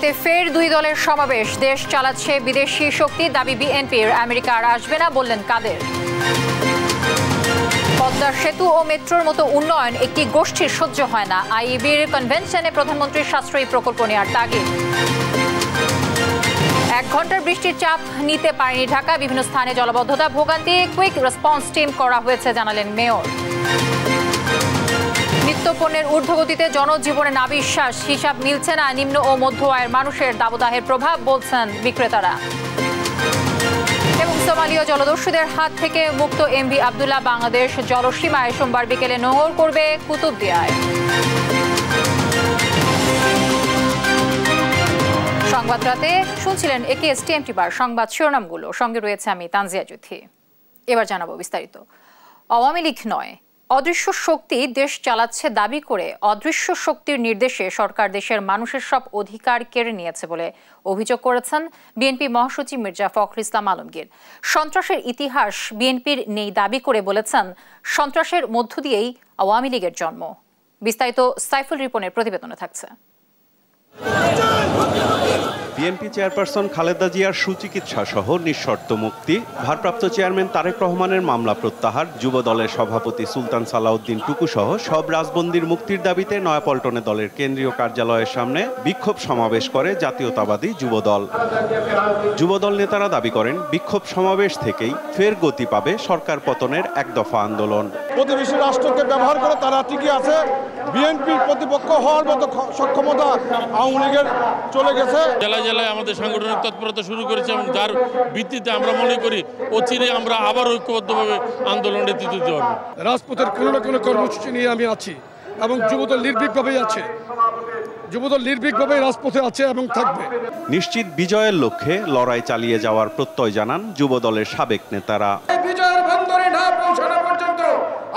রাজধানীতে ফের দুই দলের সমাবেশ। দেশ চালাচ্ছে বিদেশি শক্তি, দাবি বিএনপির। আমেরিকা আর আসবে না বললেন কাদের। পদ্মা সেতু ও মেট্রোর মতো উন্নয়ন একটি গোষ্ঠীর সহ্য হয় না। আইইবির কনভেনশনে প্রধানমন্ত্রীর সাশ্রয়ী প্রকল্প নেওয়ার তাগিদ। 1 ঘন্টার বৃষ্টির চাপ নিতে পারেনি ঢাকা, বিভিন্ন স্থানে জলাবদ্ধতা, ভোগান্তি। কুইক রেসপন্স টিম করা হয়েছে জানালেন মেয়র। নিত্যপণ্যের ঊর্ধ্বগতিতে জনজীবনে নাবিশ্বাস, হিসাব মিলছে না নিম্ন ও মধ্য আয়ের মানুষের, দাবদাহের প্রভাব বলছেন বিক্রেতারা। এবং সোমালীয় জলদস্যুদের হাত থেকে মুক্ত এমভি আবদুল্লাহ বাংলাদেশ জলসীমায় সোমবার বিকেলে নোঙর করবে কুতুবদিয়ায়। সংবাদ রাতে শুনছিলেন একেএসটিএম টিভার সংবাদ শিরোনামগুলো, সঙ্গে রয়েছে আমি তানজিয়া জুথি। এবার জানাবো বিস্তারিত। আওয়ামী লীগ নয়, অদৃশ্য শক্তি দেশ চালাচ্ছে দাবি করে অদৃশ্য শক্তির নির্দেশে সরকার দেশের মানুষের সব অধিকার কেড়ে নিয়েছে বলে অভিযোগ করেছেন বিএনপি মহাসচিব মির্জা ফখরুল ইসলাম আলমগীর। সন্ত্রাসের ইতিহাস বিএনপির নেই দাবি করে বলেছেন, সন্ত্রাসের মধ্য দিয়েই আওয়ামী লীগের জন্ম। বিস্তারিত সাইফুল রিপনের প্রতিবেদনে থাকছে। বিএনপি চেয়ারপারসন খালেদা জিয়ার সুচিকিৎসা সহ নিঃশর্ত মুক্তি, ভারপ্রাপ্ত চেয়ারম্যান তারেক রহমানের মামলা প্রত্যাহার, যুব দলের সভাপতি সুলতান সালাউদ্দিন টুকু সহ সব রাজবন্দীর মুক্তির দাবিতে নয়াপল্টনে দলের কেন্দ্রীয় কার্যালয়ের সামনে বিক্ষোভ সমাবেশ করে জাতীয়তাবাদী যুবদল। যুবদল নেতারা দাবি করেন, বিক্ষোভ সমাবেশ থেকেই ফের গতি পাবে সরকার পতনের এক দফা আন্দোলন। প্রতিবেশী রাষ্ট্রকে ব্যবহার করে তারা টিকে আছে। বিএনপির প্রতিপক্ষ হওয়ার মতো সক্ষমতা আওয়ামী লীগের চলে গেছে। জেলায় জেলায় আমাদের সাংগঠনিক তৎপরতা শুরু করেছে এবং যার ভিত্তিতে আমরা মনে করি অচিরে আমরা আবার ঐক্যবদ্ধভাবে আন্দোলনে নেতৃত্ব দিতে পারব। রাজপথের কোনো না কোনো কর্মসূচি নিয়ে আমি আছি এবং যুবদল নির্ভীকভাবেই আছে। যুবদল নির্ভীকভাবেই রাজপথে আছে এবং থাকবে। নিশ্চিত বিজয়ের লক্ষ্যে লড়াই চালিয়ে যাওয়ার প্রত্যয় জানান যুবদলের সাবেক নেতারা। বিজয়ের বন্দরে না পৌঁছানো পর্যন্ত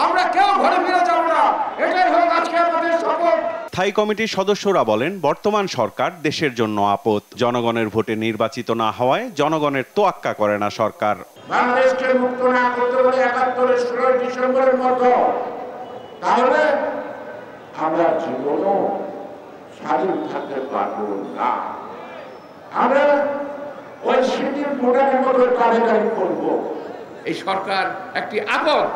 আমরা কেউ ঘরে ফিরে যাব না, এটাই হোক আজকে আমাদের শপথ। স্থায়ী কমিটির সদস্যরা বলেন, বর্তমান সরকার দেশের জন্য আপদ। জনগণের ভোটে নির্বাচিত না হওয়ায় জনগণের তোয়াক্কা করে না সরকার। বাংলাদেশকে মুক্ত না করতে পারে ৭১-এর ১৬ ডিসেম্বরের মতো, তাহলে আমরা জীবনও স্বাধীন থাকতে পারবো না। আমরা ওই সিটির ভোটারের মতো কারিগরি করবো। এই সরকার একটি আপদ,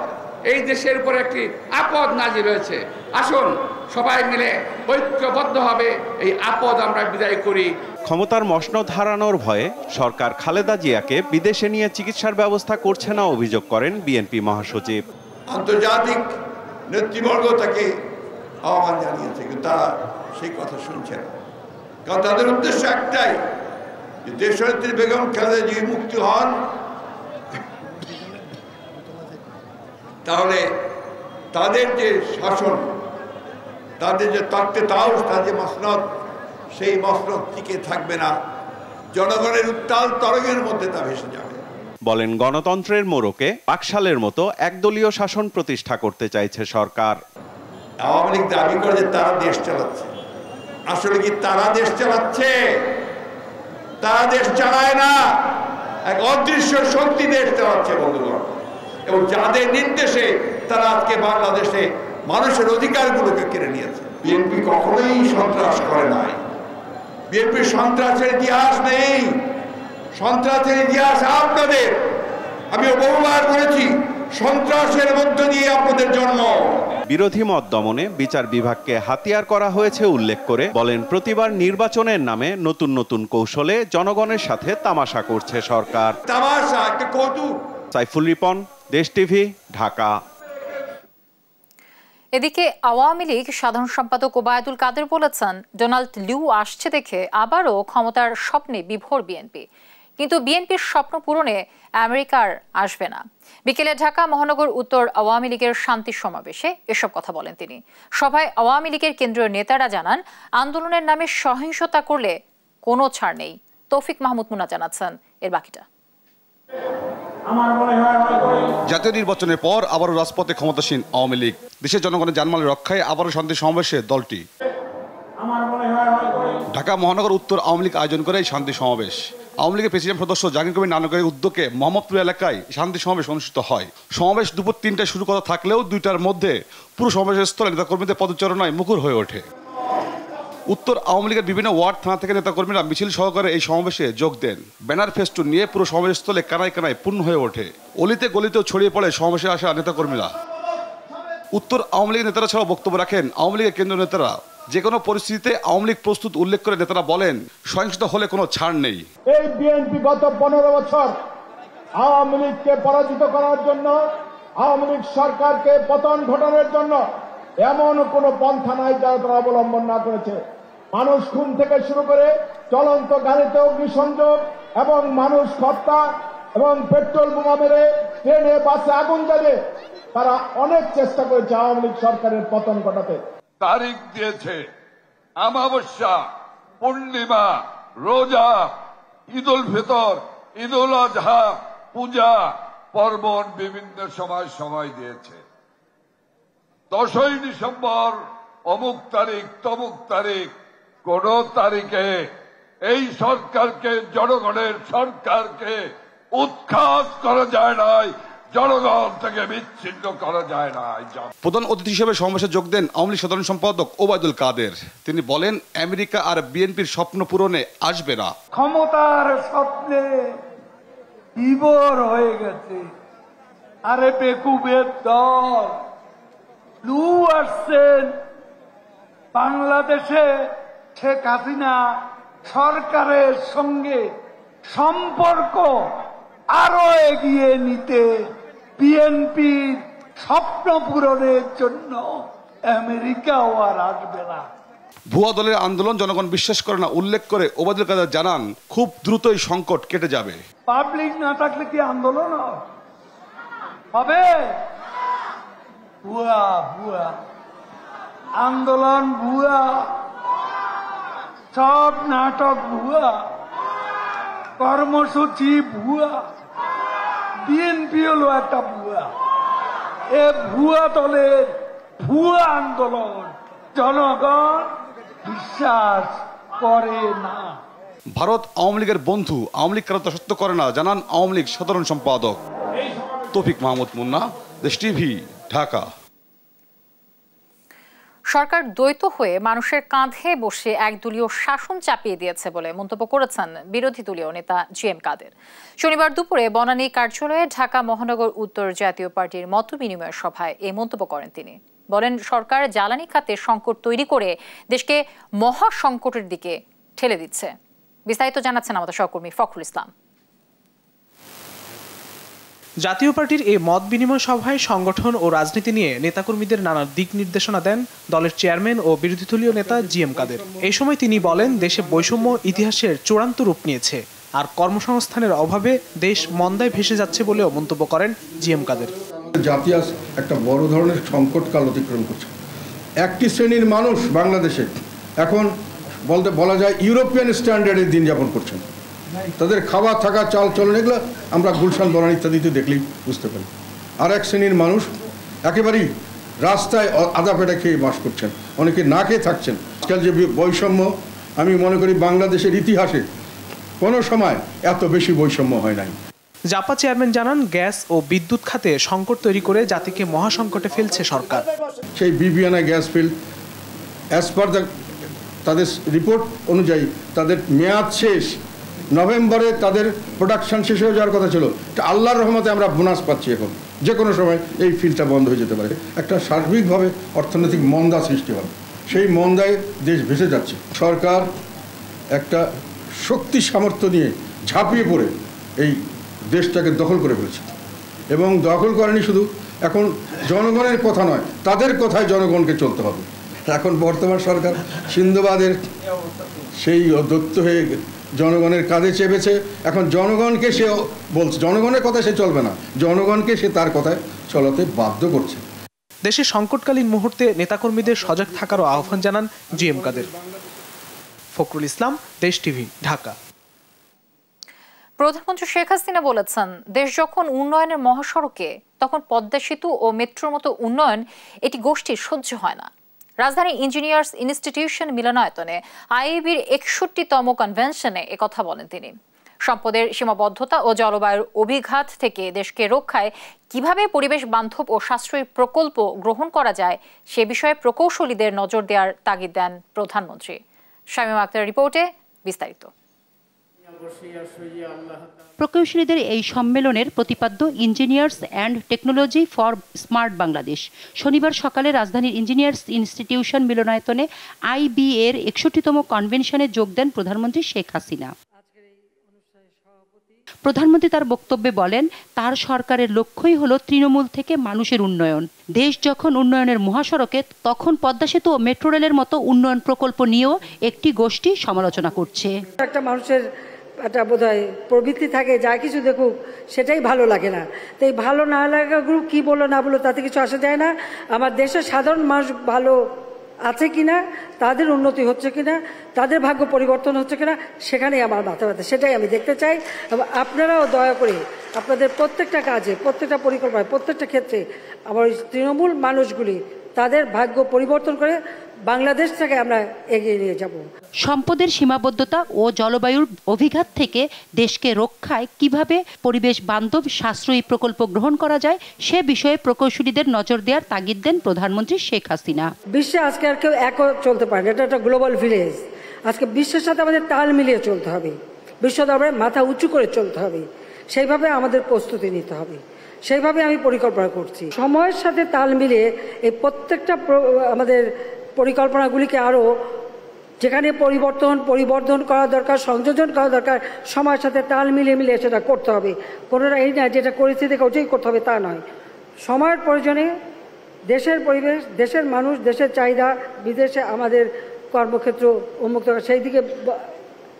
এই দেশের উপর একটি আপদ নাজিল হয়েছে। আসুন সবাই মিলে ঐক্যবদ্ধভাবে এই আপদ আমরা বিদায় করি। ক্ষমতার মসনদ হারানোর ভয়ে সরকার খালেদা জিয়াকে বিদেশে নিয়ে চিকিৎসার ব্যবস্থা করছে না অভিযোগ করেন বিএনপি মহাসচিব। আন্তর্জাতিক নেতৃবর্গ তাকে আহ্বান জানিয়েছে, কিন্তু তারা সেই কথা শুনছে না। কারণ তাদের উদ্দেশ্য একটাই, যে দেশনেত্রী বেগম খালেদা জিয়া মুক্তি হন, তাহলে তাদের যে শাসন, তাদের যে তত্ত্বাবধান, তাদের যে মসনদ, সেই মসনদ টিকে থাকবে না। জনগণের উত্তাল তরঙ্গের মধ্যে তা ভেসে যাবে। বলেন, গণতন্ত্রের মোড়কে পাকশালের মতো একদলীয় শাসন প্রতিষ্ঠা করতে চাইছে সরকার। আওয়ামী লীগ দাবি করে যে তারা দেশ চালাচ্ছে। আসলে কি তারা দেশ চালাচ্ছে? তারা দেশ চালায় না, এক অদৃশ্য শক্তি দেশ চালাচ্ছে বন্ধুগণ। এবং যাদের নির্দেশে তারা আজকে বাংলাদেশে মানুষের অধিকারগুলোকে কেড়ে নিয়েছে। বিএনপি কখনোই সন্ত্রাস করে নাই। বিএনপির সন্ত্রাসের ইতিহাস নেই। সন্ত্রাসের ইতিহাস আপনাদের। আমি বহুবার বলেছি, সন্ত্রাসের মধ্য দিয়ে আপনাদের জন্ম। বিরোধী মত দমনে বিচার বিভাগকে হাতিয়ার করা হয়েছে উল্লেখ করে বলেন, প্রতিবার নির্বাচনের নামে নতুন নতুন কৌশলে জনগণের সাথে তামাশা করছে সরকার। তামাশা, একটা কৌতুক। সাইফুল রিপন, দেশ টিভি, ঢাকা। এদিকে আওয়ামী লীগ সাধারণ সম্পাদক ওবায়দুল কাদের বলেছেন, ডোনাল্ড লিউ আসছে দেখে আবারও ক্ষমতার স্বপ্নে বিভোর বিএনপি, কিন্তু বিএনপির স্বপ্ন পূরণে আমেরিকার আসবে না। বিকেলে ঢাকা মহানগর উত্তর আওয়ামী লীগের শান্তি সমাবেশে এসব কথা বলেন তিনি। সভায় আওয়ামী লীগের কেন্দ্রীয় নেতারা জানান, আন্দোলনের নামে সহিংসতা করলে কোনো ছাড় নেই। তৌফিক মাহমুদ মুন্না জানাচ্ছেন এর বাকিটা। জাতীয় নির্বাচনের পর আবারও রাজপথে ক্ষমতাসীন আওয়ামী লীগ। দেশের জনগণের জানমাল রক্ষায় আবারও শান্তি সমাবেশে দলটি। ঢাকা মহানগর উত্তর আওয়ামী লীগ আয়োজন করে এই শান্তি সমাবেশ। আওয়ামী লীগের প্রেসিডেন্ট সদস্য জাহাঙ্গীর কবির নানকের উদ্যোগে মোহাম্মদপুর এলাকায় শান্তি সমাবেশ অনুষ্ঠিত হয়। সমাবেশ দুপুর 3টায় শুরু করা থাকলেও 2টার মধ্যে পুরো সমাবেশের স্থলে নেতাকর্মীদের পদচারণায় মুখর হয়ে ওঠে। উত্তর আওয়ামী লীগের বিভিন্ন ওয়ার্ড থানা থেকে নেতাকর্মীরা মিছিল সহকারে এই সমাবেশে যোগ দেন। ব্যানার ফেস্টুন নিয়ে পুরো সমাবেশস্থলে কানায় কানায় পূর্ণ হয়ে ওঠে। অলিতে গলিতেও ছড়িয়ে পড়ে সমাবেশে আসা নেতাকর্মীরা। উত্তর আওয়ামী লীগের নেতারা ছাড়াও বক্তব্য রাখেন আওয়ামী লীগের কেন্দ্রীয় নেতারা। যে কোনো পরিস্থিতিতে আওয়ামী লীগ প্রস্তুত উল্লেখ করে নেতারা বলেন, সহিংসতা হলে কোনো ছাড় নেই। এই বিএনপি গত 15 বছর আওয়ামী লীগকে পরাজিত করার জন্য, আওয়ামী লীগ সরকারকে পতন ঘটানোর জন্য এমন কোন পন্থা নাই যা তারা অবলম্বন না করেছে। মানুষ খুন থেকে শুরু করে চলন্ত গাড়িতে অগ্নিসংযোগ এবং মানুষ হত্যা এবং পেট্রোল বোমা মেরে ট্রেনে বাসে আগুন জ্বালিয়ে তারা অনেক চেষ্টা করেছে আওয়ামী লীগ সরকারের পতন ঘটাতে। তারিখ দিয়েছে, অমাবস্যা, পূর্ণিমা, রোজা, ঈদ উল ফিতর, ঈদ উল আজহা, পূজা পার্বণ বিভিন্ন সময় দিয়েছে। 10ই ডিসেম্বর অমুক তারিখ তমুক তারিখ, কোন তারিখে এই সরকারকে, জনগণের সরকারকে উৎখাত করা যায় নাই, জনগণ থেকে বিচ্ছিন্ন করা যায় না। প্রধান অতিথি হিসেবে সমাবেশে যোগ দেন আওয়ামী লীগ সাধারণ সম্পাদক ওবায়দুল কাদের। তিনি বলেন, আমেরিকা আর বিএনপির স্বপ্ন পূরণে আসবে না। ক্ষমতার স্বপ্নে বিভোর হয়ে গেছে। আরে বেকুবের দল, লু আসছেন বাংলাদেশে শেখ হাসিনা সরকারের সঙ্গে সম্পর্ক আরো এগিয়ে নিতে, বিএনপির স্বপ্ন পূরণের জন্য আমেরিকাও আর আসবে না। ভুয়া দলের আন্দোলন জনগণ বিশ্বাস করে না উল্লেখ করে ওবায়দুল কাদের জানান, খুব দ্রুতই সংকট কেটে যাবে। পাবলিক না থাকলে কি আন্দোলন হবে? ভুয়া ভুয়া আন্দোলন, ভুয়া সব নাটক, ভুয়া কর্মসূচি, ভুয়া বিএনপি হলো একটা ভুয়া। এ ভুয়া দলের ভুয়া আন্দোলন জনগণ বিশ্বাস করে না। ভারত আওয়ামী লীগের বন্ধু, আওয়ামী লীগ কারো দাসত্ব করে না, জানান আওয়ামী লীগ সাধারণ সম্পাদক তৌফিক মাহমুদ মুন্না, দেশ টিভি, ঢাকা। সরকার দ্বৈত হয়ে মানুষের কাঁধে বসে একদলীয় শাসন চাপিয়ে দিয়েছে বলে মন্তব্য করেছেন বিরোধী দলীয় নেতা জিএম কাদের। শনিবার দুপুরে বনানী কার্যালয়ে ঢাকা মহানগর উত্তর জাতীয় পার্টির মতবিনিময় সভায় এই মন্তব্য করেন তিনি। বলেন, সরকার জ্বালানি খাতে সংকট তৈরি করে দেশকে মহা সংকটের দিকে ঠেলে দিচ্ছে। বিস্তারিত জানাচ্ছেন আমাদের সহকর্মী ফখরুল ইসলাম। জাতীয় পার্টির এই মত বিনিময় সভায় সংগঠন ও রাজনীতি নিয়ে নেতাকর্মীদের নানা দিক নির্দেশনা দেন দলের চেয়ারম্যান ও বিরোধী দলীয় নেতা জিএম কাদের। এই সময় তিনি বলেন, দেশে বৈষম্য ইতিহাসের চূড়ান্ত রূপ নিয়েছে, আর কর্মসংস্থানের অভাবে দেশ মন্দায় ভেসে যাচ্ছে বলেও মন্তব্য করেন জিএম কাদের। জাতি আজ একটা বড় ধরনের সংকটকাল অতিক্রম করছে। একটি শ্রেণীর মানুষ বাংলাদেশে এখন বলা যায় ইউরোপিয়ান স্ট্যান্ডার্ডের দিন যাপন করছেন। তাদের খাওয়া থাকা চাল চলন এগুলো আমরা গুলশান বনানী ইত্যাদিতে দেখলেই বুঝতে পারি। আর এক শ্রেণীর মানুষ একেবারেই রাস্তায় আদা পেটা খেয়ে বাস করছেন, অনেকে না খেয়ে থাকছেন। আজকাল যে বৈষম্য, আমি মনে করি বাংলাদেশের ইতিহাসে কোনো সময় এত বেশি বৈষম্য হয় নাই। জাপা চেয়ারম্যান জানান, গ্যাস ও বিদ্যুৎ খাতে সংকট তৈরি করে জাতিকে মহাসংকটে ফেলছে সরকার। সেই Bibiyana gas field as per তাদের রিপোর্ট অনুযায়ী তাদের মেয়াদ শেষ, নভেম্বরে তাদের প্রোডাকশন শেষ হয়ে যাওয়ার কথা ছিল। আল্লাহর রহমতে আমরা বোনাস পাচ্ছি, এখন যে কোনো সময় এই ফিল্ডটা বন্ধ হয়ে যেতে পারে। একটা সার্বিকভাবে অর্থনৈতিক মন্দা সৃষ্টি হবে, সেই মন্দায় দেশ ভেসে যাচ্ছে। সরকার একটা শক্তি সামর্থ্য নিয়ে ঝাঁপিয়ে পড়ে এই দেশটাকে দখল করে ফেলেছে, এবং দখল করেনি শুধু, এখন জনগণের কথা নয়, তাদের কথায় জনগণকে চলতে হবে। এখন বর্তমান সরকার সিন্ধুবাদের সেই দত্ত হয়ে জনগণের কাঁধে চেপেছে। এখন জনগণকে সে বলছে, জনগণের কথা সে চলবে না, জনগণকে সে তার কথায় চলাতে বাধ্য করছে। দেশে সংকটকালীন মুহূর্তে নেতাকর্মীদের সজাগ থাকারও আহ্বান জানান জিএম কাদের। ফখরুল ইসলাম, দেশ টিভি, ঢাকা। প্রধানমন্ত্রী শেখ হাসিনা বলেছেন, দেশ যখন উন্নয়নের মহাসড়কে, তখন পদ্মা সেতু ও মেট্রোর মতো উন্নয়ন এটি গোষ্ঠীর সহ্য হয় না। রাজধানী ইঞ্জিনিয়ার্স ইনস্টিটিউশন মিলনায়তনে আইইবির 61তম কনভেনশনে একথা বলেন তিনি। সম্পদের সীমাবদ্ধতা ও জলবায়ুর অভিঘাত থেকে দেশকে রক্ষায় কিভাবে পরিবেশ বান্ধব ও সাশ্রয়ী প্রকল্প গ্রহণ করা যায় সে বিষয়ে প্রকৌশলীদের নজর দেওয়ার তাগিদ দেন প্রধানমন্ত্রী। শামীমা আক্তারের রিপোর্টে বিস্তারিত। প্রকৌশলীদের এই সম্মেলনের প্রতিপাদ্য engineers and technology for smart Bangladesh. শনিবার সকালে রাজধানীর ইঞ্জিনিয়ার্স ইনস্টিটিউশন মিলনায়তনে IB এর 61তম কনভেনশনে যোগ দেন প্রধানমন্ত্রী শেখ হাসিনা। প্রধানমন্ত্রী তার বক্তব্যে বলেন, তার সরকারের লক্ষ্যই হলো তৃণমূল থেকে মানুষের উন্নয়ন। দেশ যখন উন্নয়নের মহাসড়কে, তখন পদ্মা সেতু ও মেট্রো রেলের মতো উন্নয়ন প্রকল্প নিয়েও একটি গোষ্ঠী সমালোচনা করছে। একটা মানুষের একটা বোধহয় প্রবৃত্তি থাকে, যা কিছু দেখুক সেটাই ভালো লাগে না। তো এই ভালো না লাগা গ্রুপ কী বললো না বললো তাতে কিছু আসা যায় না। আমার দেশের সাধারণ মানুষ ভালো আছে কিনা, তাদের উন্নতি হচ্ছে কিনা, তাদের ভাগ্য পরিবর্তন হচ্ছে কিনা, সেখানেই আমার মাথা ব্যথা। সেটাই আমি দেখতে চাই। এবং আপনারাও দয়া করে আপনাদের প্রত্যেকটা কাজে, প্রত্যেকটা পরিকল্পনায়, প্রত্যেকটা ক্ষেত্রে আমার তৃণমূল মানুষগুলি তাদের ভাগ্য পরিবর্তন করে বাংলাদেশ থেকে আমরা এগিয়ে নিয়ে যাব। সম্পদের সীমাবদ্ধতা ও জলবায়ুর অভিঘাত থেকে দেশকে রক্ষায় কিভাবে পরিবেশ বান্ধব সাশ্রয়ী প্রকল্প গ্রহণ করা যায় সে বিষয়ে প্রকৌশলীদের নজর দেওয়ার তাগিদ দেন প্রধানমন্ত্রী শেখ হাসিনা। বিশ্বে আজকে আর কেউ এক চলতে পারে না, এটা একটা গ্লোবাল ভিলেজ। আজকে বিশ্বের সাথে আমাদের তাল মিলিয়ে চলতে হবে, বিশ্ব দরবারে মাথা উঁচু করে চলতে হবে, সেইভাবে আমাদের প্রস্তুতি নিতে হবে, সেইভাবে আমি পরিকল্পনা করছি। সময়ের সাথে তাল মিলিয়ে এই আমাদের পরিকল্পনাগুলিকে আরও যেখানে পরিবর্ধন করা দরকার, সংযোজন করা দরকার, সময়ের সাথে তাল মিলিয়ে সেটা করতে হবে। কোনোটা এই না যেটা করেছি দেখে ওটাই করতে হবে তা নয়। সময়ের প্রয়োজনে দেশের পরিবেশ, দেশের মানুষ, দেশের চাহিদা, বিদেশে আমাদের কর্মক্ষেত্র উন্মুক্ত সেই দিকে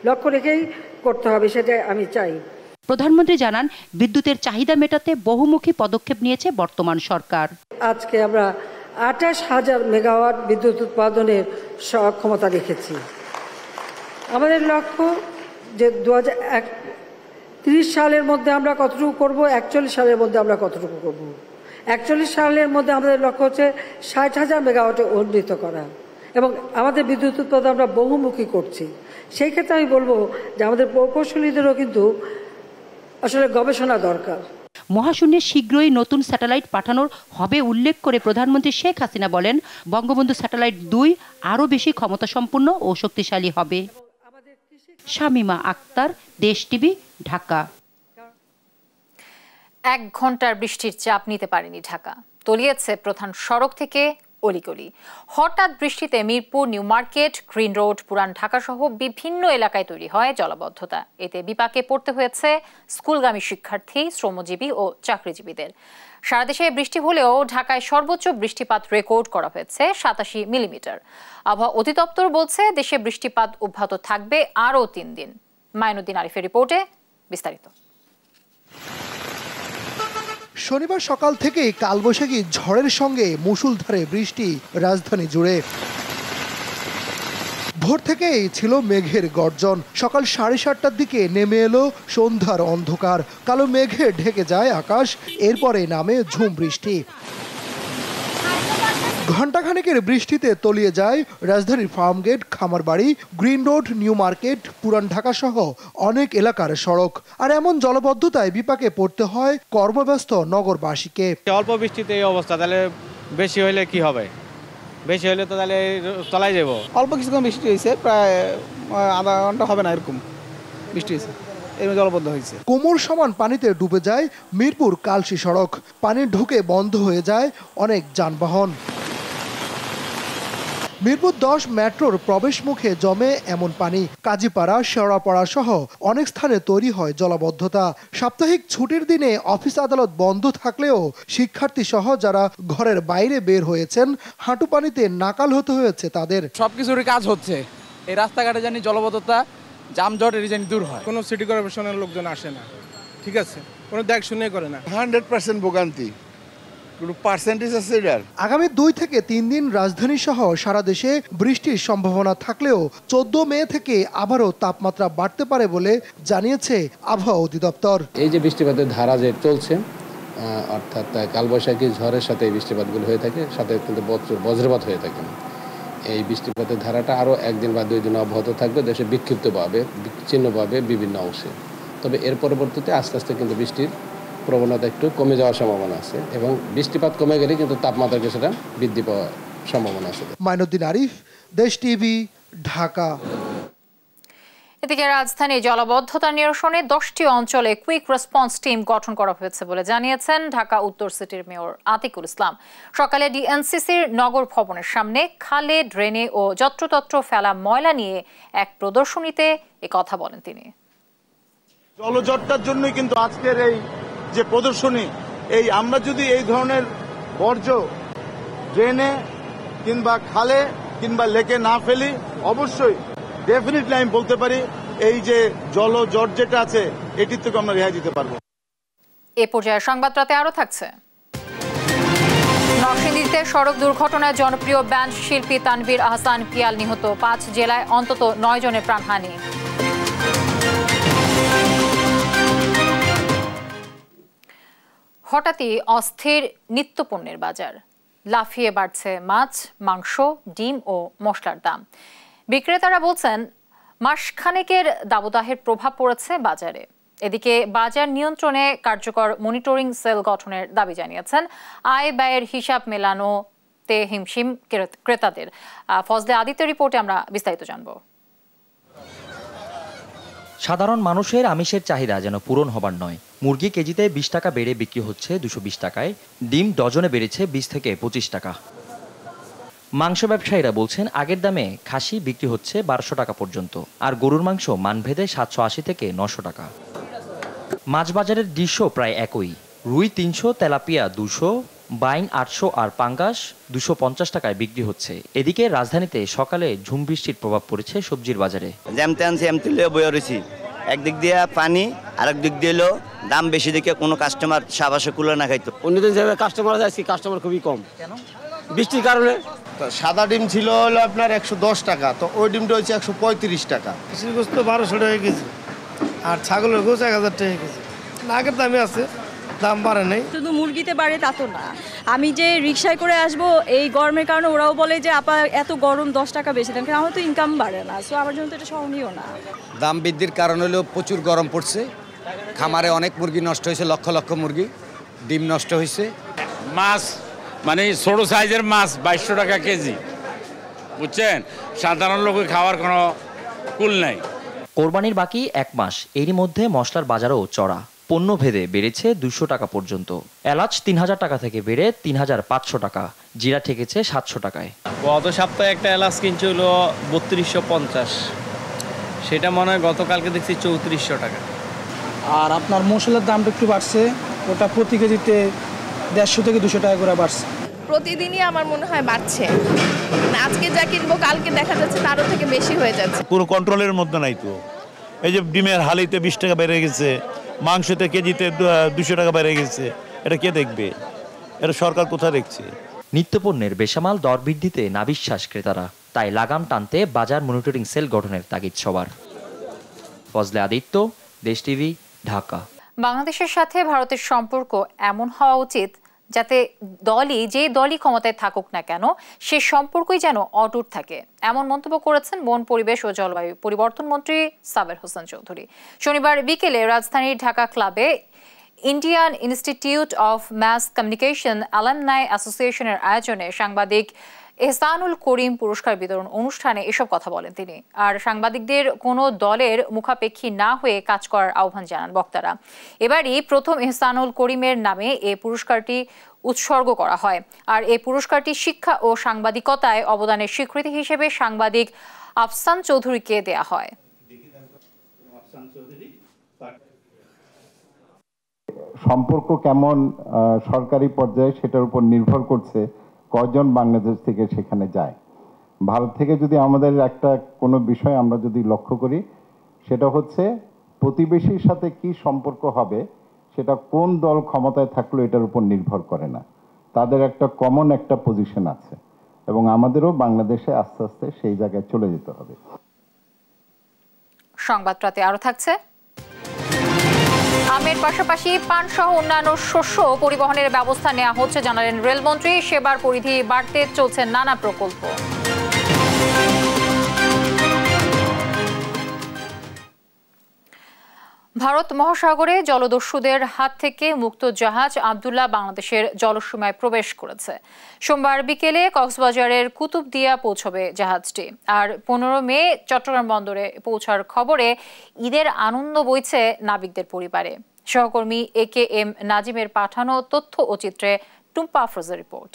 লক্ষ্য রেখেই করতে হবে, সেটা আমি চাই। প্রধানমন্ত্রী জানান, বিদ্যুতের চাহিদা মেটাতে বহুমুখী পদক্ষেপ নিয়েছে বর্তমান সরকার। আজকে আমরা 28,000 মেগাওয়াট বিদ্যুৎ উৎপাদনের সক্ষমতা রেখেছি। আমাদের লক্ষ্য যে 2030 সালের মধ্যে আমরা কতটুকু করব, 41 সালের মধ্যে আমরা কতটুকু করব। 41 সালের মধ্যে আমাদের লক্ষ্য হচ্ছে 60,000 মেগাওয়াটে উন্নীত করা, এবং আমাদের বিদ্যুৎ উৎপাদন আমরা বহুমুখী করছি। সেই ক্ষেত্রে আমি বলবো যে আমাদের প্রকৌশলীদেরও কিন্তু আসলে গবেষণা দরকার। মহাশূন্যে শীঘ্রই নতুন স্যাটেলাইট পাঠানোর হবে উল্লেখ করে প্রধানমন্ত্রী শেখ হাসিনা বলেন, বঙ্গবন্ধু স্যাটেলাইট 2 আরও বেশি ক্ষমতাসম্পন্ন ও শক্তিশালী হবে। শামীমা আক্তার, দেশ টিভি, ঢাকা। 1 ঘন্টার বৃষ্টির চাপ নিতে পারেনি ঢাকা, তলিয়েছে প্রধান সড়ক থেকে অলিগলি। হঠাৎ বৃষ্টিতে Mirpur, new market, green road, পুরান ঢাকা সহ বিভিন্ন এলাকায় তৈরি হয় জলাবদ্ধতা। এতে বিপাকে পড়তে হয়েছে স্কুলগামী শিক্ষার্থী, শ্রমজীবী ও চাকরিজীবীদের। সারা দেশে বৃষ্টি হলেও ঢাকায় সর্বোচ্চ বৃষ্টিপাত রেকর্ড করা হয়েছে 87 মিলিমিটার। আবহাওয়া অধিদপ্তর বলছে দেশে বৃষ্টিপাত অব্যাহত থাকবে আরও 3 দিন। মাইনুদ্দিন আরিফের রিপোর্টে বিস্তারিত। শনিবার সকাল থেকেই কালবৈশাখী ঝড়ের সঙ্গে মুষলধারে বৃষ্টি রাজধানী জুড়ে। ভোর থেকেই ছিল মেঘের গর্জন। সকাল 7:30টার দিকে নেমে এলো সন্ধ্যার অন্ধকার, কালো মেঘে ঢেকে যায় আকাশ। এরপরে নামে ঝুম বৃষ্টি। ঘণ্টাখানেকের বৃষ্টিতে তলিয়ে যায় রাজধানীর ফার্মগেট, খামারবাড়ি, গ্রিন রোড, নিউ মার্কেট, পুরান ঢাকা সহ অনেক এলাকার সড়ক। আর এমন জলবদ্ধতায় বিপাকে পড়তে হয় কর্মব্যস্ত নগরবাসীকে। অল্প বৃষ্টিতে এই অবস্থা, তাহলে বেশি হলে কি হবে? বেশি হলে তো তাহলে তলায় যাব। অল্প কিছুক্ষণ বৃষ্টি হয়েছে, প্রায় আধা ঘন্টা হবে না এরকম বৃষ্টি হয়েছে, এরকম জলবদ্ধ হয়েছে। কোমর সমান পানিতে ডুবে যায় মিরপুর কালশী সড়ক। পানি ঢুকে বন্ধ হয়ে যায় অনেক যানবাহন। মিরপুর 10 মেট্রোর প্রবেশ মুখে জমে এমন পানি। কাজীপাড়া, শেওড়াপাড়া সহ অনেক স্থানে তৈরি হয় জলাবদ্ধতা। সাপ্তাহিক ছুটির দিনে অফিস আদালত বন্ধ থাকলেও শিক্ষার্থী সহ যারা ঘরের বাইরে বের হয়েছেন, হাঁটু পানিতে নাকাল হতে হয়েছে তাদের। সবকিছুরই কাজ হচ্ছে, এই রাস্তাঘাটে জানি জলবদ্ধতা, যানজট এর জানি দূর হয়। কোনো সিটি কর্পোরেশনের লোকজন আসে না, ঠিক আছে, কোনো দেখ শুনে করে না। 100% ভোগান্তি, পার্সেন্টেজ আছে এটার। আগামী 2 থেকে 3 দিন রাজধানী সহ সারা দেশে বৃষ্টির সম্ভাবনা থাকলেও 14 মে থেকে আবারও তাপমাত্রা বাড়তে পারে বলে জানিয়েছে আবহাওয়া অধিদপ্তর। এই যে বৃষ্টিপাতের ধারা যে চলছে, অর্থাৎ কালবৈশাখী ঝড়ের সাথে এই বৃষ্টিপাতগুলো হয়ে থাকে, সাথে কিন্তু বজ্রপাত হয়ে থাকে। এই বৃষ্টিপাতের ধারাটা আরও 1 দিন বা 2 দিন অব্যাহত থাকবে দেশে বিক্ষিপ্তভাবে, বিচ্ছিন্নভাবে বিভিন্ন অংশে। তবে এর পরবর্তীতে আস্তে আস্তে কিন্তু বৃষ্টির প্রবণতা একটু কমে যাওয়ার সম্ভাবনা আছে, এবং বৃষ্টিপাত কমে গেলে কিন্তু তাপমাত্রা কিছুটা বৃদ্ধি পাওয়ার সম্ভাবনা আছে। মাইনুদ্দিন আরিফ, দেশ টিভি, ঢাকা। এদিকে রাজধানী জলাবদ্ধতা নিরসনে 10টি অঞ্চলে কুইক রেসপন্স টিম গঠন করা হয়েছে বলে জানিয়েছেন ঢাকা উত্তর সিটির মেয়র আতিকুল ইসলাম। সকালে ডিএনসিসির নগর ভবনের সামনে খালে, ড্রেনে ও যত্রতত্র ফেলা ময়লা নিয়ে এক প্রদর্শনীতে কথা বলেন তিনি। জলজটটার জন্যই কিন্তু আজকের এই যে প্রদর্শনী, এই আমরা যদি এই ধরনের বর্জ্য ড্রেনে কিংবা খালে কিংবা লেকে না ফেলি, অবশ্যই ডেফিনেটলি আমি বলতে পারি এই যে জলজট যেটা আছে এটির থেকে আমরা রেহাই দিতে পারবো। এ পর্যায়ে সংবাদ রাতে আরো থাকছে। নরসিংদীতে সড়ক দুর্ঘটনায় জনপ্রিয় ব্যান্ড শিল্পী তানভীর আহসান পিয়াল নিহত, 5 জেলায় অন্তত 9 জনের প্রাণহানি। হঠাৎই অস্থির নিত্যপণ্যের বাজার, লাফিয়ে বাড়ছে মাছ, মাংস, ডিম ও মশলার দাম। বিক্রেতারা বলছেন মাসখানেকের দাবদাহের প্রভাব পড়েছে বাজারে। এদিকে বাজার নিয়ন্ত্রণে কার্যকর মনিটরিং সেল গঠনের দাবি জানিয়েছেন আয় ব্যয়ের হিসাব মেলানোতে হিমশিম ক্রেতাদের। ফজলে আদিত্যের রিপোর্টে আমরা বিস্তারিত জানব। সাধারণ মানুষের আমিষের চাহিদা যেন পূরণ হবার নয়। মুরগি কেজিতে 20 টাকা বেড়ে বিক্রি হচ্ছে 220 টাকায়, ডিম ডজনে বেড়েছে 20 থেকে 25 টাকা। মাংস ব্যবসায়ীরা বলছেন আগের দামে খাসি বিক্রি হচ্ছে 1200 টাকা পর্যন্ত, আর গরুর মাংস মানভেদে 780 থেকে 900 টাকা। মাছ বাজারের দৃশ্য প্রায় একই, রুই 300, তেলাপিয়া 200, বাইং 800 আর পাঙ্গাস 250 টাকায় বিক্রি হচ্ছে। এদিকে রাজধানীতে সকালে ঝুম বৃষ্টির প্রভাব পড়েছে সবজির বাজারে। একদিক দিয়ে পানি, আরেক দিক দিয়ে দাম বেশি দেখে কোনো কাস্টমার সাবাসে কুলে না খাইতো। অন্যদিন যেভাবে কাস্টমার যাচ্ছি, কাস্টমার খুবই কম। কেন? বৃষ্টির কারণে। সাদা ডিম ছিল হলো আপনার 110 টাকা, তো ওই ডিমটা হচ্ছে 135 টাকা। কৃষির গোস্ত 1200 টাকা কেজি, আর ছাগলের গোস্ত 1000 টাকা কেজি। আগের দামে আছে, দাম বাড়ে নাই। শুধু মুরগিতে বাড়ে তা তো না, আমি যে রিক্সায় করে আসবো এই গরমের কারণে ওরাও বলে যে আপা এত গরম 10 টাকা বেশি দেন, কারণ আমার তো ইনকাম বাড়ে না, সো আমার জন্য তো এটা সহনীয় না। দাম বৃদ্ধির কারণ হলো প্রচুর গরম পড়ছে, খামারে অনেক মুরগি নষ্ট হয়েছে, লক্ষ লক্ষ মুরগি, ডিম নষ্ট হয়েছে। মাছ মানে ছোট সাইজের মাছ 2200 টাকা কেজি, বুঝছেন? সাধারণ লোকের খাওয়ার কোনো কুল নাই। কোরবানির বাকি 1 মাস, এরই মধ্যে মশলার বাজারও চড়া, পণ্য ভেদে বেড়েছে 200 টাকা পর্যন্ত। এলাচ 3000 টাকা থেকে বেড়ে 3500 টাকা, জিরা ঠেকেছে 700 টাকায়। গত সপ্তাহে একটা এলাচ কিনছে হলো 3250, সেটা মনে হয় গতকালকে দেখছি 3400 টাকা। আর আপনার মশলার দামটা একটু বাড়ছে, ওটা প্রতি কেজিতে 150 থেকে 200 টাকা করে বাড়ছে। প্রতিদিনই আমার মনে হয় বাড়ছে, আজকে যা কিনবো কালকে দেখা যাচ্ছে তারও থেকে বেশি হয়ে যাচ্ছে। পুরো কন্ট্রোলের মধ্যে নাই তো। এই যে ডিমের হালিতে 20 টাকা বেড়ে গেছে, মাংসতে কেজিতে 200 টাকা বেড়ে গেছে, এটা কে দেখবে? এটা সরকার কোথায় দেখছে? নিত্যপণ্যের বেসামাল দর বৃদ্ধিতে নাবিশ্বাস ক্রেতারা, তাই লাগাম টানতে বাজার মনিটরিং সেল গঠনের তাগিদ সবার। ফজলে আদিত্য, দেশ টিভি, ঢাকা। বাংলাদেশের সাথে ভারতের সম্পর্ক এমন হওয়া উচিত যাতে যে দলই ক্ষমতায় থাকুক না কেন সে সম্পর্কই যেন অটুট থাকে, এমন মন্তব্য করেছেন বন, পরিবেশ ও জলবায়ু পরিবর্তন মন্ত্রী সাবের হোসেন চৌধুরী। শনিবার বিকেলে রাজধানীর ঢাকা ক্লাবে Indian Institute of Mass Communication Alumni অ্যাসোসিয়েশনের আয়োজনে সাংবাদিক এহসানুল করিম পুরস্কার বিতরণ অনুষ্ঠানে এসব কথা বলেন তিনি। আর সাংবাদিকদের কোনো দলের মুখাপেক্ষী না হয়ে কাজ করার আহ্বান জানান বক্তারা। এবারই প্রথম এহসানুল করিমের নামে এ পুরস্কারটি উৎসর্গ করা হয়। আর এই পুরস্কারটি শিক্ষা ও সাংবাদিকতায় অবদানের স্বীকৃতি হিসেবে সাংবাদিক আফসান চৌধুরীকে দেয়া হয়। সম্পর্ক কেমন সরকারি পর্যায়ে সেটার উপর নির্ভর করছে কয়জন বাংলাদেশ থেকে সেখানে যায়। ভারত থেকে যদি আমাদের একটা কোনো বিষয় আমরা যদি লক্ষ্য করি, সেটা হচ্ছে প্রতিবেশীর সাথে কি সম্পর্ক হবে সেটা কোন দল ক্ষমতায় থাকলো এটার উপর নির্ভর করে না, তাদের একটা কমন একটা পজিশন আছে এবং আমাদেরও বাংলাদেশে আস্তে আস্তে সেই জায়গায় চলে যেতে হবে। সংবাদটাতে আরো থাকছে, আমের পাশাপাশি পান সহ অন্যান্য শস্য পরিবহনের ব্যবস্থা নেওয়া হচ্ছে জানালেন রেলমন্ত্রী। সেবার পরিধি বাড়তে চলছে নানা প্রকল্প। ভারত মহাসাগরে জলদস্যুদের হাত থেকে মুক্ত জাহাজ আব্দুল্লাহ বাংলাদেশের জলসীমায় প্রবেশ করেছে। সোমবার বিকেলে কক্সবাজারের কুতুবদিয়া পৌঁছবে জাহাজটি। আর 15 মে চট্টগ্রাম বন্দরে পৌঁছার খবরে ঈদের আনন্দ বইছে নাবিকদের পরিবারে। সহকর্মী AKM নাজিমের পাঠানো তথ্য ও চিত্রে টুম্পা আফরোজের রিপোর্ট।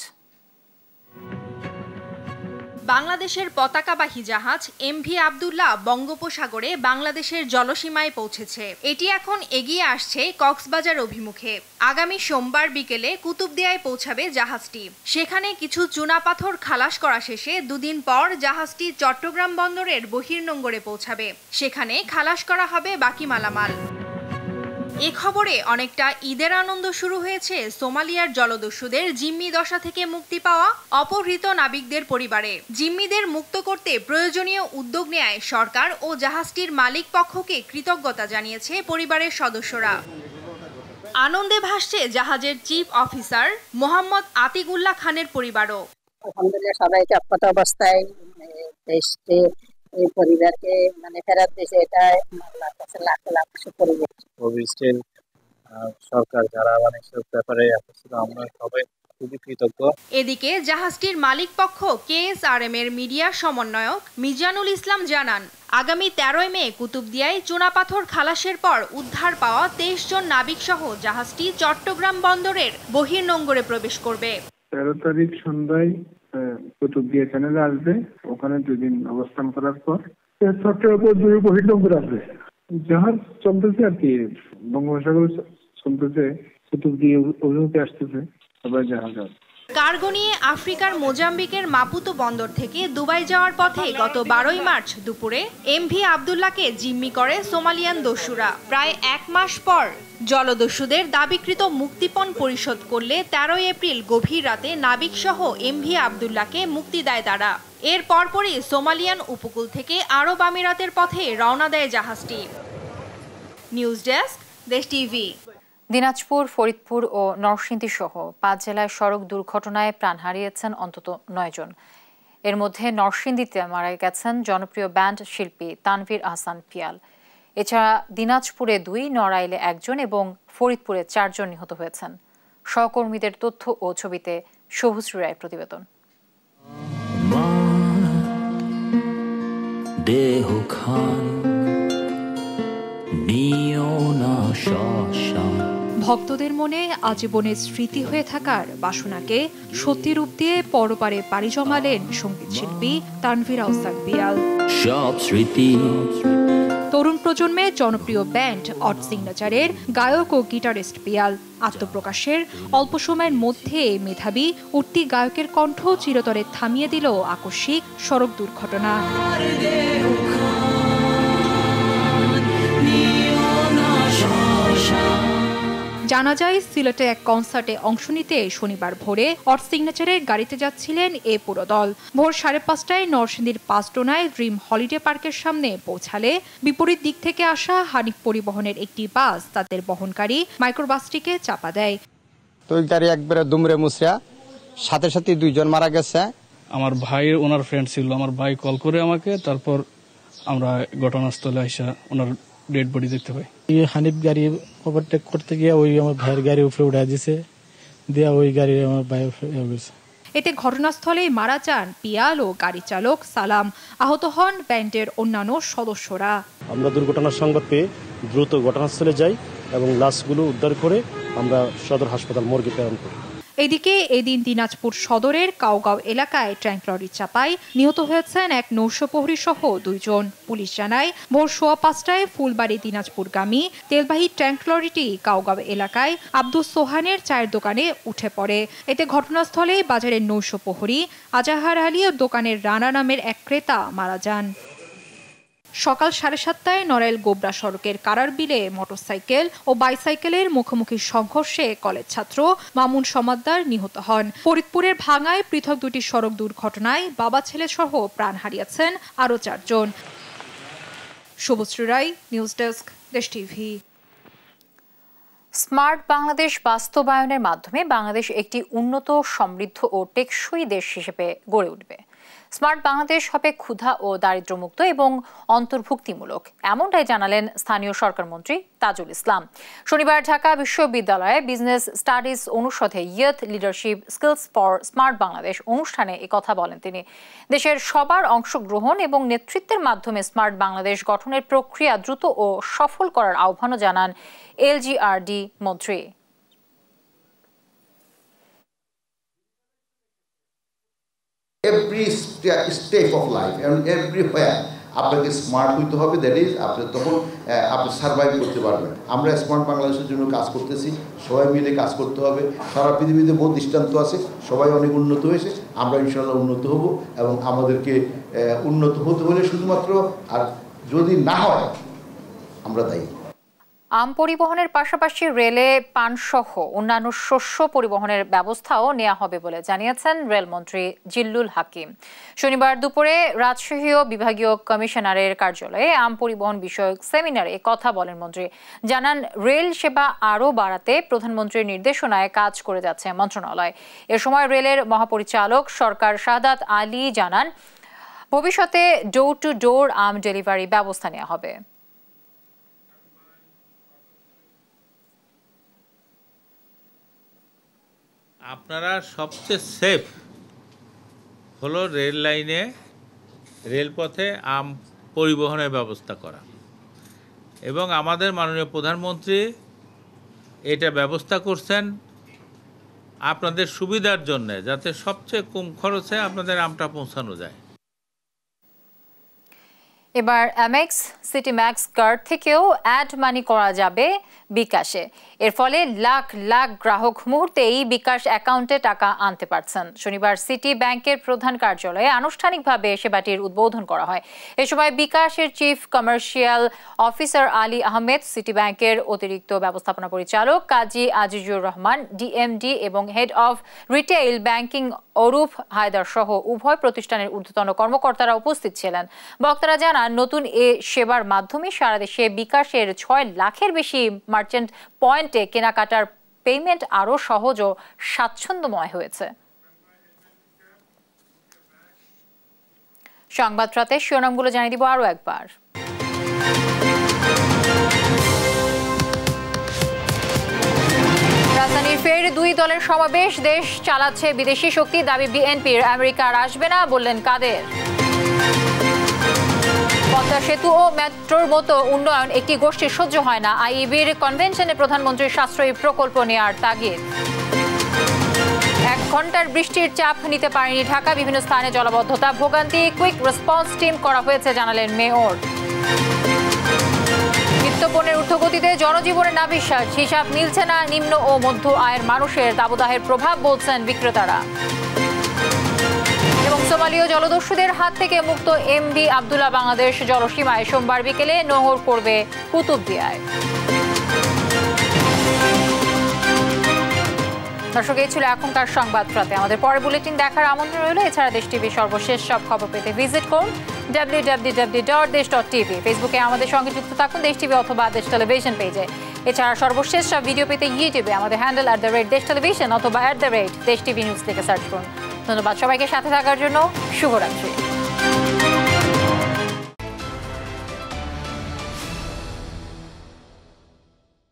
বাংলাদেশের পতাকাবাহী জাহাজ MV আব্দুল্লাহ বঙ্গোপসাগরে বাংলাদেশের জলসীমায় পৌঁছেছে। এটি এখন এগিয়ে আসছে কক্সবাজার অভিমুখে। আগামী সোমবার বিকেলে কুতুবদিয়ায় পৌঁছাবে জাহাজটি। সেখানে কিছু চুনাপাথর খালাস করা শেষে দুদিন পর জাহাজটি চট্টগ্রাম বন্দরের বহির্নোঙরে পৌঁছাবে। সেখানে খালাস করা হবে বাকি মালামাল। এ খবরে অনেকটা ঈদের আনন্দ শুরু হয়েছে সোমালিয়ার জলদস্যুদের জিম্মি দশা থেকে মুক্তি পাওয়া অপহৃত নাবিকদের পরিবারে। জিম্মিদের মুক্ত করতে প্রয়োজনীয় উদ্যোগ নেয় সরকার ও জাহাজটির মালিক পক্ষকে কৃতজ্ঞতা জানিয়েছে পরিবারের সদস্যরা। আনন্দে ভাসছে জাহাজের চিফ অফিসার মোহাম্মদ আতিকুল্লাহ খানের পরিবারও। আলহামদুলিল্লাহ সবাইকে আপাতত অবস্থায় দেশকে এই পরিবারকে ফেরত দিয়েছে, এটা আল্লাহর কাছে লাখ লাখ শুকর। সরকার যারা সব ব্যাপারে আসছিল, আমরা সবাই খুবই কৃতজ্ঞ। এদিকে জাহাজটির মালিক পক্ষ KSRM এর মিডিয়া সমন্বয়ক মিজানুল ইসলাম জানান, আগামী 13 মে কুতুবদিয়ায় চুনাপাথর খালাসের পর উদ্ধার পাওয়া 23 জন নাবিক সহ জাহাজটি চট্টগ্রাম বন্দরের বহির্নোঙরে প্রবেশ করবে। 13 তারিখ সন্ধ্যায় কুতুবদিয়া চ্যানেলে আসবে। ওখানে 2 দিন অবস্থান করার পর চট্টগ্রাম বন্দরে বহির্নোঙরে আসবে। জাহাজ চলতেছে আর কি, বঙ্গোপসাগর চলতেছে, কুতুবদিয়া অভিমুখে আসতেছে সবাই জাহাজ। কার্গো নিয়ে আফ্রিকার মোজাম্বিকের মাপুতো বন্দর থেকে দুবাই যাওয়ার পথে গত 12 মার্চ দুপুরে MV আব্দুল্লাহকে জিম্মি করে সোমালিয়ান দস্যুরা। প্রায় 1 মাস পর জলদস্যুদের দাবিকৃত মুক্তিপণ পরিশোধ করলে 13 এপ্রিল গভীর রাতে নাবিক সহ MV আব্দুল্লাহকে মুক্তি দেয় তারা। এর পরপরই সোমালিয়ান উপকূল থেকে আরব আমিরাতের পথে রওনা দেয় জাহাজটি। নিউজ ডেস্ক, দেশ টিভি। দিনাজপুর, ফরিদপুর ও নরসিংদী সহ 5 জেলায় সড়ক দুর্ঘটনায় প্রাণ হারিয়েছেন অন্তত 9 জন। এর মধ্যে নরসিংদীতে মারা গেছেন জনপ্রিয় ব্যান্ড শিল্পী তানভীর আহসান পিয়াল। এছাড়া দিনাজপুরে 2, নড়াইলে 1 জন এবং ফরিদপুরে 4 জন নিহত হয়েছেন। সহকর্মীদের তথ্য ও ছবিতে শুভশ্রী রায় প্রতিবেদন। ভক্তদের মনে আজীবনের স্মৃতি হয়ে থাকার বাসনাকে সত্যি রূপ দিয়ে পরপারে পাড়ি জমালেন সঙ্গীত শিল্পী তানভীর আহসান পিয়াল। তরুণ প্রজন্মের জনপ্রিয় ব্যান্ড অড সিগনেচারের গায়ক ও গিটারিস্ট পিয়াল আত্মপ্রকাশের অল্প সময়ের মধ্যে মেধাবী উঠতি গায়কের কণ্ঠ চিরতরে থামিয়ে দিল আকস্মিক সড়ক দুর্ঘটনা। জানা যায়, সিলেটে এক কনসার্টে অংশ নিতে শনিবার ভোরে অড সিগনেচারের গাড়িতে যাচ্ছিলেন এ পুরো দল। ভোর 5:30টায় নরসিংদীর পাঁচডোনায় ড্রিম হলিডে পার্কের সামনে পৌঁছালে বিপরীত দিক থেকে আসা হানিফ পরিবহনের একটি বাস তাদের বহনকারী মাইক্রোবাসটিকে চাপা দেয়। তো ওই গাড়ি একবারে দুমড়ে মুচড়া, সাথে সাথে 2 জন মারা গেছে। আমার ভাই ওনার ফ্রেন্ড ছিল, আমার ভাই কল করে আমাকে, তারপর আমরা ঘটনাস্থলে আইসা ওনার ডেড বডি দেখতে পাই। হানিফ গাড়ি ওভারটেক করতে গিয়ে ওই আমার ভাইয়ের গাড়ির উপরে উঠে দিছে, দিয়ে ওই গাড়ি আমার ভাই গেছে। এতে ঘটনাস্থলেই মারা যান পিয়াল ও গাড়ি চালক সালাম। আহত হন ব্যান্ডের অন্যান্য সদস্যরা। আমরা দুর্ঘটনার সংবাদ পেয়ে দ্রুত ঘটনাস্থলে যাই এবং লাশগুলো উদ্ধার করে আমরা সদর হাসপাতাল মর্গে প্রেরণ করি। এদিকে এদিন দিনাজপুর সদরের কাউগাঁও এলাকায় ট্যাঙ্ক লরি চাপায় নিহত হয়েছেন এক নৌশপ্রহরী সহ 2 জন। পুলিশ জানায়, ভোর 5:15টায় ফুলবাড়ি দিনাজপুরগামী তেলবাহী ট্যাঙ্ক লরিটি কাউগাঁও এলাকায় আব্দুস সোহানের চায়ের দোকানে উঠে পড়ে। এতে ঘটনাস্থলে বাজারের নৌশপ্রহরী আজাহার আলী ও দোকানের রানা নামের এক ক্রেতা মারা যান। সকাল 7:30টায় নড়াইল গোবরা সড়কের কারার বিলে মোটরসাইকেল ও বাইসাইকেলের মুখোমুখি সংঘর্ষে কলেজ ছাত্র মামুন সমাদ্দার নিহত হন। ফরিদপুরের ভাঙ্গায় পৃথক 2টি সড়ক দুর্ঘটনায় বাবা ছেলে সহ প্রাণ হারিয়েছেন আরও 4 জন। শুভশ্রী রায়, নিউজ ডেস্ক, দেশ টিভি। স্মার্ট বাংলাদেশ বাস্তবায়নের মাধ্যমে বাংলাদেশ একটি উন্নত, সমৃদ্ধ ও টেকসই দেশ হিসেবে গড়ে উঠবে। স্মার্ট বাংলাদেশ হবে ক্ষুধা ও দারিদ্র্যমুক্ত এবং অন্তর্ভুক্তিমূলক, এমনটাই জানালেন স্থানীয় সরকার মন্ত্রী তাজুল ইসলাম। শনিবার ঢাকা বিশ্ববিদ্যালয়ে বিজনেস স্টাডিজ অনুষদে youth leadership skills for smart Bangladesh অনুষ্ঠানে একথা বলেন তিনি। দেশের সবার অংশগ্রহণ এবং নেতৃত্বের মাধ্যমে স্মার্ট বাংলাদেশ গঠনের প্রক্রিয়া দ্রুত ও সফল করার আহ্বানও জানান এলজিআরডি মন্ত্রী। Every step of life and everywhere আপনাকে স্মার্ট হইতে হবে, দ্যাট ইজ আপনি তখন আপনি সার্ভাইভ করতে পারবেন। আমরা স্মার্ট বাংলাদেশের জন্য কাজ করতেছি, সবাই মিলে কাজ করতে হবে। সারা পৃথিবীতে বহু দৃষ্টান্ত আছে, সবাই অনেক উন্নত হয়েছে, আমরা ইনশাআল্লাহ উন্নত হব এবং আমাদেরকে উন্নত হতে হলে শুধুমাত্র আর যদি না হয় আমরা দায়ী। আম পরিবহনের পাশাপাশি রেলে পানসহ অন্যান্য শস্য পরিবহনের ব্যবস্থাও নেওয়া হবে বলে জানিয়েছেন রেলমন্ত্রী জিল্লুল হাকিম। শনিবার দুপুরে রাজশাহী বিভাগীয় কমিশনারের কার্যালয়ে আম পরিবহন বিষয়ক সেমিনারে কথা বলেন মন্ত্রী। জানান, রেল সেবা আরও বাড়াতে প্রধানমন্ত্রীর নির্দেশনায় কাজ করে যাচ্ছে মন্ত্রণালয়। এ সময় রেলের মহাপরিচালক সরকার শাহাদাত আলী জানান, ভবিষ্যতে door to door um delivery ব্যবস্থা নেওয়া হবে। আপনারা সবচেয়ে সেফ হলো রেল লাইনে, রেলপথে আম পরিবহনের ব্যবস্থা করা, এবং আমাদের মাননীয় প্রধানমন্ত্রী এটা ব্যবস্থা করছেন আপনাদের সুবিধার জন্য, যাতে সবচেয়ে কম খরচে আপনাদের আমটা পৌঁছানো যায়। এবার এমএক্স সিটি ম্যাক্স কার্ড থেকেও অ্যাড মানি করা যাবে বিকাশে। এর ফলে লাখ লাখ গ্রাহক মুহূর্তেই বিকাশ অ্যাকাউন্টে টাকা আনতে পারছেন। শনিবার সিটি ব্যাংকের প্রধান কার্যালয়ে আনুষ্ঠানিকভাবে সেবাটির উদ্বোধন করা হয়। এ সময় বিকাশের chief commercial officer Ali Ahmed, City ব্যাংকের অতিরিক্ত ব্যবস্থাপনা পরিচালক কাজী আজিজুর রহমান, ডিএমডি এবং head of retail banking Arup Haider সহ উভয় প্রতিষ্ঠানের ঊর্ধ্বতন কর্মকর্তারা উপস্থিত ছিলেন। বক্তারা জানান, নতুন এ সেবার মাধ্যমে সারা দেশে বিকাশের 6 লাখের বেশি মার্চেন্ট পয়েন্টে কেনাকাটার পেমেন্ট আরও সহজ ও স্বাচ্ছন্দ্যময় হয়েছে। সংবাদ রাতে শিরোনামগুলো জানিয়ে দিব আরও একবার। রাজধানীর ফের 2 দলের সমাবেশ, দেশ চালাচ্ছে বিদেশি শক্তি, দাবি বিএনপির। আমেরিকা আর আসবে না, বললেন কাদের। পদ্মা সেতু ও মেট্রোর মতো উন্নয়ন একটি গোষ্ঠীর সহ্য হয় না, আইইবির কনভেনশনে প্রধানমন্ত্রীর সাশ্রয়ী প্রকল্প নেওয়ার তাগিদ। 1 ঘন্টার বৃষ্টির চাপ নিতে পারেনি ঢাকা, বিভিন্ন স্থানে জলাবদ্ধতা, ভোগান্তি, কুইক রেসপন্স টিম করা হয়েছে জানালেন মেয়র। নিত্যপণ্যের ঊর্ধ্বগতিতে জনজীবনের নাভিশ্বাস, হিসাব মিলছে না নিম্ন ও মধ্য আয়ের মানুষের, দাবদাহের প্রভাব বলছেন বিক্রেতারা। এবং সোমালীয় জলদস্যুদের হাত থেকে মুক্ত এমভি আবদুল্লাহ বাংলাদেশ জলসীমায় সোমবার বিকেলে নোঙর করবে কুতুবদিয়ায়। দর্শক, এই ছিল এখনকার সংবাদ রাতে। আমাদের পরের বুলেটিন দেখার আমন্ত্রণ রইল। এছাড়া দেশ টিভির সর্বশেষ সব খবর পেতে ভিজিট করুন www.desh.tv। ফেসবুকে আমাদের সঙ্গে যুক্ত থাকুন দেশ টিভি অথবা দেশ টেলিভিশন পেজে। এছাড়া সর্বশেষ সব ভিডিও পেতে ইউটিউবে আমাদের হ্যান্ডেল @দেশ টেলিভিশন অথবা @দেশ টিভি নিউজ থেকে সার্চ করুন। ধন্যবাদ সবাইকে সাথে থাকার জন্য। শুভরাত্রি।